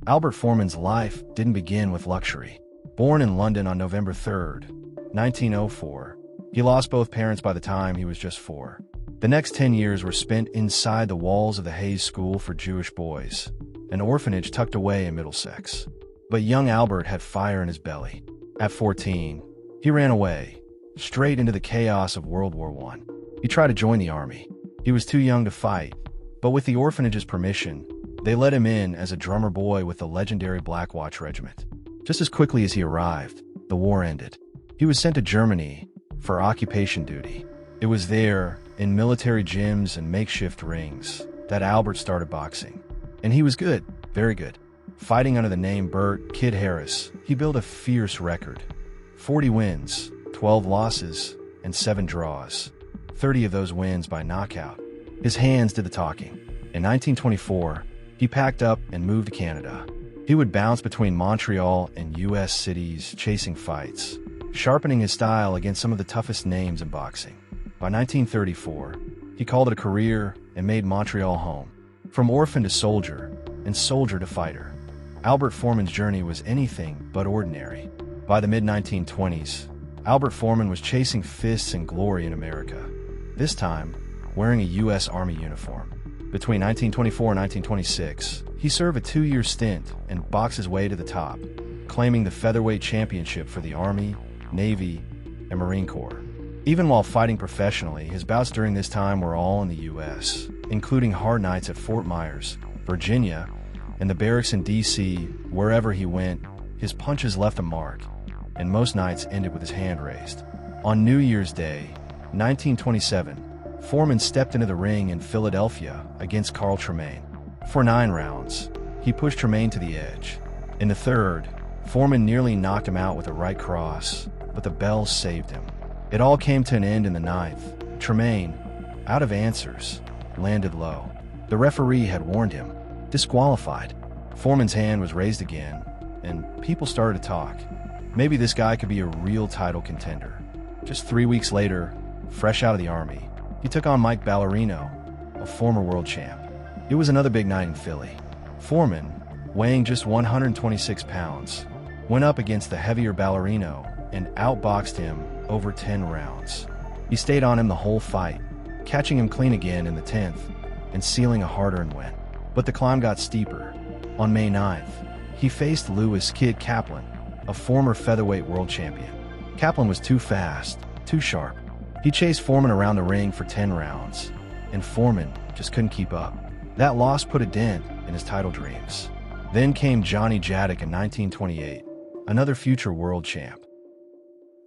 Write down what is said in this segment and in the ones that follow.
Albert Foreman's life didn't begin with luxury. Born in London on November 3, 1904, he lost both parents by the time he was just 4. The next 10 years were spent inside the walls of the Hayes School for Jewish Boys, an orphanage tucked away in Middlesex. But young Albert had fire in his belly. At 14, he ran away, straight into the chaos of World War I. He tried to join the army. He was too young to fight, but with the orphanage's permission, they let him in as a drummer boy with the legendary Black Watch Regiment. Just as quickly as he arrived, the war ended. He was sent to Germany for occupation duty. It was there, in military gyms and makeshift rings, that Albert started boxing. And he was good, very good. Fighting under the name Bert "Kid" Harris, he built a fierce record. 40 wins, 12 losses, and 7 draws. 30 of those wins by knockout. His hands did the talking. In 1924, he packed up and moved to Canada. He would bounce between Montreal and U.S. cities, chasing fights, sharpening his style against some of the toughest names in boxing. By 1934, he called it a career and made Montreal home. From orphan to soldier, and soldier to fighter, Albert Foreman's journey was anything but ordinary. By the mid-1920s, Albert Foreman was chasing fists and glory in America, this time wearing a U.S. Army uniform. Between 1924 and 1926, he served a 2-year stint and boxed his way to the top, claiming the featherweight championship for the Army, Navy, and Marine Corps. Even while fighting professionally, his bouts during this time were all in the U.S., including hard nights at Fort Myers, Virginia, and the barracks in D.C. Wherever he went, his punches left a mark, and most nights ended with his hand raised. On New Year's Day, 1927, Foreman stepped into the ring in Philadelphia against Carl Tremaine. For 9 rounds, he pushed Tremaine to the edge. In the third, Foreman nearly knocked him out with a right cross, but the bell saved him. It all came to an end in the 9th. Tremaine, out of answers, landed low. The referee had warned him. Disqualified. Foreman's hand was raised again, and people started to talk. Maybe this guy could be a real title contender. Just 3 weeks later, fresh out of the Army, he took on Mike Ballerino, a former world champ. It was another big night in Philly. Foreman, weighing just 126 pounds, went up against the heavier Ballerino and outboxed him over 10 rounds. He stayed on him the whole fight, catching him clean again in the 10th and sealing a hard-earned win. But the climb got steeper. On May 9th, he faced Lewis "Kid" Kaplan, a former featherweight world champion. Kaplan was too fast, too sharp. He chased Foreman around the ring for 10 rounds, and Foreman just couldn't keep up. That loss put a dent in his title dreams. Then came Johnny Jadek in 1928, another future world champ.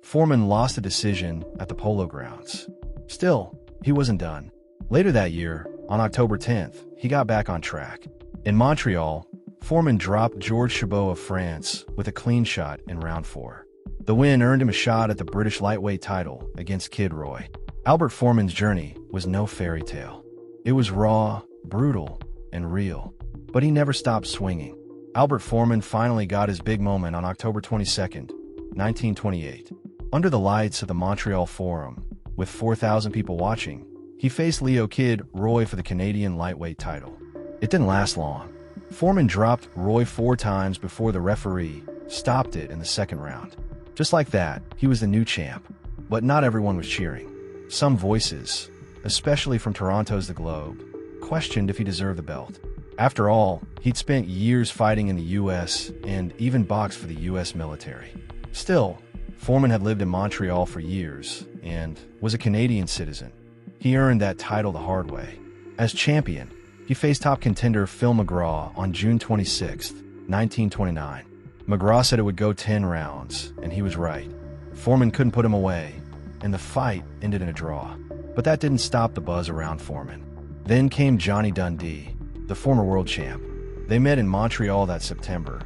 Foreman lost a decision at the Polo Grounds. Still, he wasn't done. Later that year, on October 10th, he got back on track. In Montreal, Foreman dropped Georges Chabot of France with a clean shot in round 4. The win earned him a shot at the British lightweight title against Kid Roy. Albert Foreman's journey was no fairy tale. It was raw, brutal, and real. But he never stopped swinging. Albert Foreman finally got his big moment on October 22nd, 1928. Under the lights of the Montreal Forum, with 4,000 people watching, he faced Leo "Kid" Roy for the Canadian lightweight title. It didn't last long. Foreman dropped Roy 4 times before the referee stopped it in the 2nd round. Just like that, he was the new champ. But not everyone was cheering. Some voices, especially from Toronto's The Globe, questioned if he deserved the belt. After all, he'd spent years fighting in the U.S. and even boxed for the U.S. military. Still, Foreman had lived in Montreal for years and was a Canadian citizen. He earned that title the hard way. As champion, he faced top contender Phil McGraw on June 26, 1929. McGraw said it would go 10 rounds, and he was right. Foreman couldn't put him away, and the fight ended in a draw. But that didn't stop the buzz around Foreman. Then came Johnny Dundee, the former world champ. They met in Montreal that September,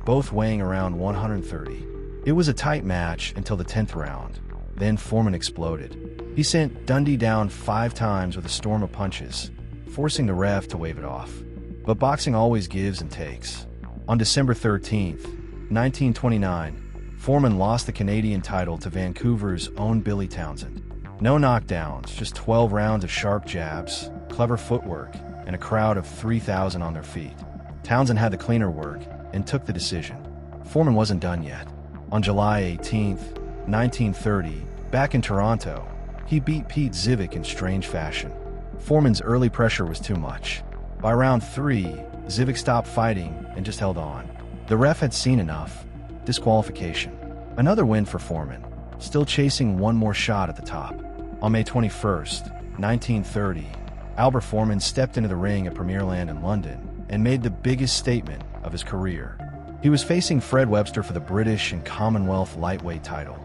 both weighing around 130. It was a tight match until the 10th round. Then Foreman exploded. He sent Dundee down 5 times with a storm of punches, forcing the ref to wave it off. But boxing always gives and takes. On December 13th, 1929, Foreman lost the Canadian title to Vancouver's own Billy Townsend. No knockdowns, just 12 rounds of sharp jabs, clever footwork, and a crowd of 3,000 on their feet. Townsend had the cleaner work and took the decision. Foreman wasn't done yet. On July 18, 1930, back in Toronto, he beat Pete Zivick in strange fashion. Foreman's early pressure was too much. By round 3, Zivick stopped fighting and just held on. The ref had seen enough. Disqualification. Another win for Foreman, still chasing one more shot at the top. On May 21, 1930, Albert Foreman stepped into the ring at Premierland in London and made the biggest statement of his career. He was facing Fred Webster for the British and Commonwealth lightweight title,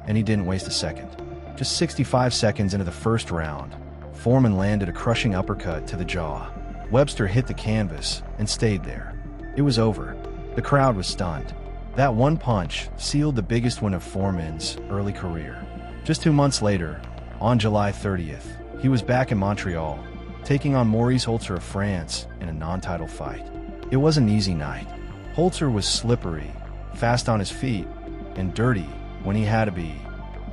and he didn't waste a second. Just 65 seconds into the first round, Foreman landed a crushing uppercut to the jaw. Webster hit the canvas and stayed there. It was over. The crowd was stunned. That one punch sealed the biggest win of Foreman's early career. Just 2 months later, on July 30th, he was back in Montreal, taking on Maurice Holzer of France in a non-title fight. It was an easy night. Holzer was slippery, fast on his feet, and dirty when he had to be,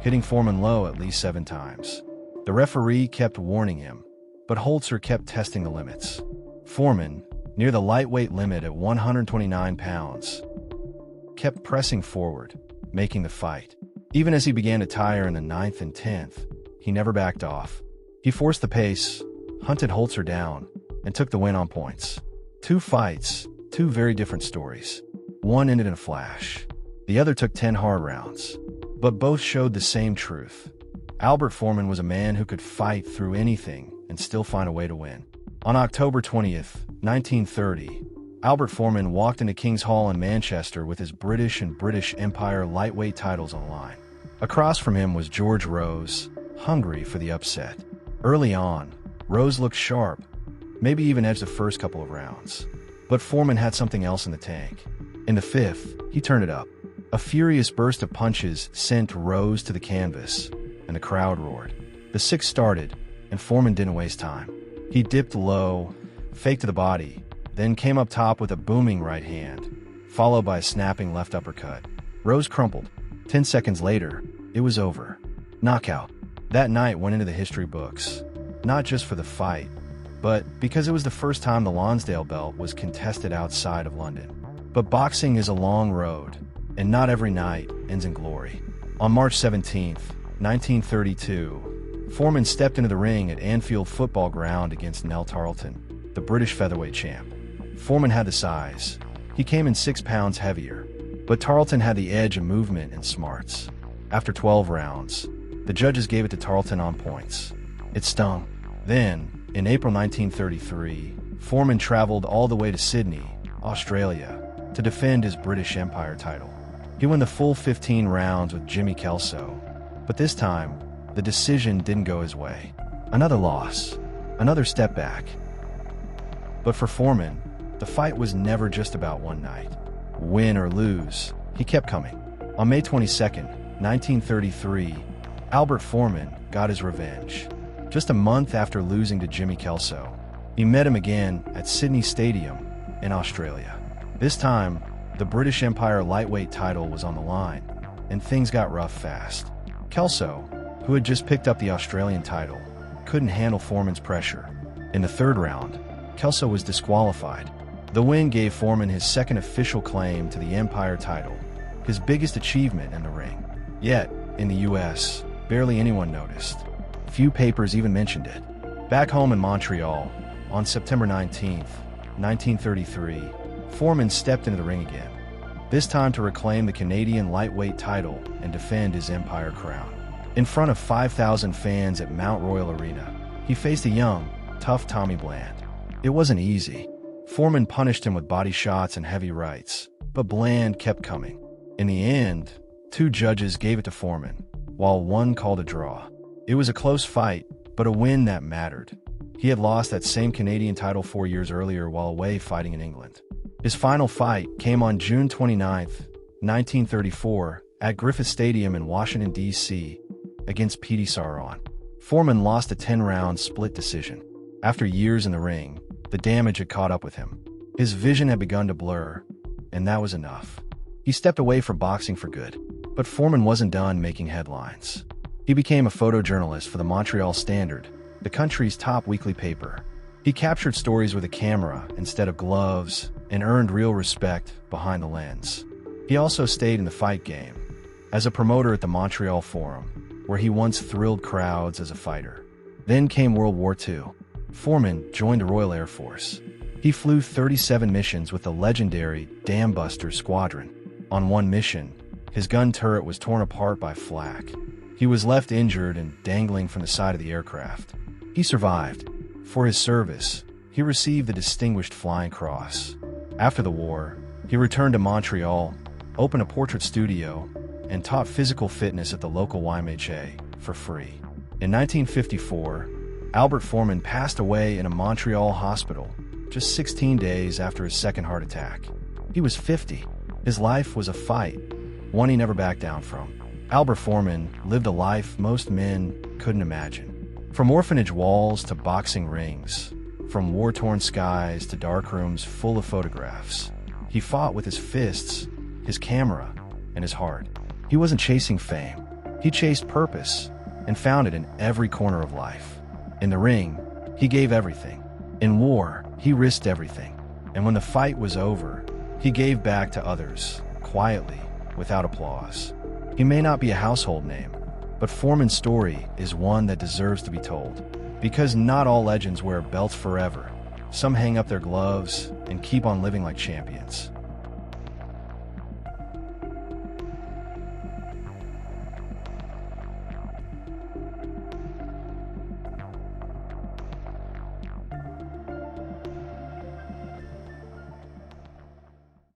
hitting Foreman low at least 7 times. The referee kept warning him, but Holzer kept testing the limits. Foreman, near the lightweight limit at 129 pounds, kept pressing forward, making the fight. Even as he began to tire in the 9th and 10th, he never backed off. He forced the pace, hunted Holzer down, and took the win on points. 2 fights, 2 very different stories. One ended in a flash. The other took 10 hard rounds. But both showed the same truth. Albert Foreman was a man who could fight through anything and still find a way to win. On October 20th, 1930, Albert Foreman walked into King's Hall in Manchester with his British and British Empire lightweight titles on the line. Across from him was George Rose, hungry for the upset. Early on, Rose looked sharp, maybe even edged the first couple of rounds. But Foreman had something else in the tank. In the 5th, he turned it up. A furious burst of punches sent Rose to the canvas, and the crowd roared. The 6th started, and Foreman didn't waste time. He dipped low, faked to the body, then came up top with a booming right hand, followed by a snapping left uppercut. Rose crumpled. 10 seconds later, it was over. Knockout. That night went into the history books, not just for the fight, but because it was the first time the Lonsdale belt was contested outside of London. But boxing is a long road, and not every night ends in glory. On March 17, 1932, Foreman stepped into the ring at Anfield Football Ground against Nell Tarleton, the British featherweight champ. Foreman had the size. He came in 6 pounds heavier, but Tarleton had the edge of movement and smarts. After 12 rounds, the judges gave it to Tarleton on points. It stung. Then, in April 1933, Foreman traveled all the way to Sydney, Australia, to defend his British Empire title. He won the full 15 rounds with Jimmy Kelso, but this time, the decision didn't go his way. Another loss, another step back. But for Foreman, the fight was never just about one night. Win or lose, he kept coming. On May 22, 1933, Albert Foreman got his revenge. Just a month after losing to Jimmy Kelso, he met him again at Sydney Stadium in Australia. This time, the British Empire lightweight title was on the line, and things got rough fast. Kelso, who had just picked up the Australian title, couldn't handle Foreman's pressure. In the 3rd round, Kelso was disqualified. The win gave Foreman his 2nd official claim to the Empire title, his biggest achievement in the ring. Yet, in the US, barely anyone noticed. Few papers even mentioned it. Back home in Montreal, on September 19, 1933, Foreman stepped into the ring again, this time to reclaim the Canadian lightweight title and defend his Empire crown. In front of 5,000 fans at Mount Royal Arena, he faced a young, tough Tommy Bland. It wasn't easy. Foreman punished him with body shots and heavy rights, but Bland kept coming. In the end, 2 judges gave it to Foreman, while one called a draw. It was a close fight, but a win that mattered. He had lost that same Canadian title 4 years earlier while away fighting in England. His final fight came on June 29, 1934, at Griffith Stadium in Washington, D.C., against Petey Saron. Foreman lost a 10-round split decision. After years in the ring, the damage had caught up with him. His vision had begun to blur, and that was enough. He stepped away from boxing for good. But Foreman wasn't done making headlines. He became a photojournalist for the Montreal Standard, the country's top weekly paper. He captured stories with a camera instead of gloves and earned real respect behind the lens. He also stayed in the fight game as a promoter at the Montreal Forum, where he once thrilled crowds as a fighter. Then came World War II. Foreman joined the Royal Air Force. He flew 37 missions with the legendary Dam Buster Squadron. On one mission, his gun turret was torn apart by flak. He was left injured and dangling from the side of the aircraft. He survived. For his service, he received the Distinguished Flying Cross. After the war, he returned to Montreal, opened a portrait studio, and taught physical fitness at the local YMHA for free. In 1954, Albert Foreman passed away in a Montreal hospital just 16 days after his second heart attack. He was 50. His life was a fight, one he never backed down from. Albert Foreman lived a life most men couldn't imagine. From orphanage walls to boxing rings, from war-torn skies to dark rooms full of photographs, he fought with his fists, his camera, and his heart. He wasn't chasing fame. He chased purpose and found it in every corner of life. In the ring, he gave everything. In war, he risked everything. And when the fight was over, he gave back to others, quietly, without applause. He may not be a household name, but Foreman's story is one that deserves to be told. Because not all legends wear belts forever. Some hang up their gloves and keep on living like champions.